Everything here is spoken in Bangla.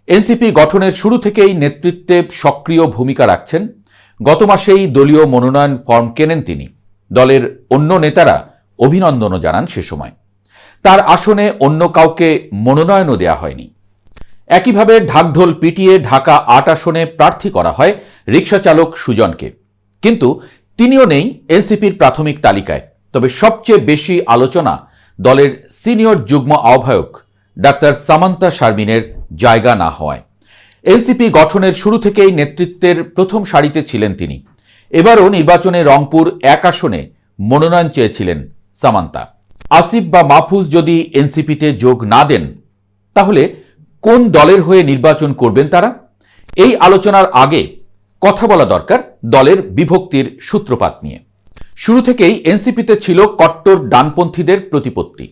এনসিপি গঠনের শুরু থেকেই নেতৃত্বে সক্রিয় ভূমিকা রাখছেন। গত মাসেই দলীয় মনোনয়ন ফর্ম কেনেন তিনি। দলের অন্য নেতারা অভিনন্দনও জানান সে সময়। তার আসনে অন্য কাউকে মনোনয়নও দেয়া হয়নি। একইভাবে ঢাকঢোল পিটিয়ে ঢাকা ৮ আসনে প্রার্থী করা হয় রিকশা চালক সুজনকে, কিন্তু তিনিও নেই এনসিপির প্রাথমিক তালিকায়। তবে সবচেয়ে বেশি আলোচনা দলের সিনিয়র যুগ্ম আহ্বায়ক ডাক্তার সামান্তা শারমিনের জায়গা না হওয়ায়। এনসিপি গঠনের শুরু থেকেই নেতৃত্বের প্রথম সারিতে ছিলেন তিনি। এবারও নির্বাচনে রংপুর ১ আসনে মনোনয়ন চেয়েছিলেন সামান্তা। আসিফ বা মাহফুজ যদি এনসিপিতে যোগ না দেন, তাহলে কোন দলের হয়ে নির্বাচন করবেন তারা? এই আলোচনার আগে কথা বলা দরকার দলের বিভক্তির সূত্রপাত নিয়ে। শুরু থেকেই এনসিপিতে ছিল কট্টর ডানপন্থীদের প্রতিপত্তি।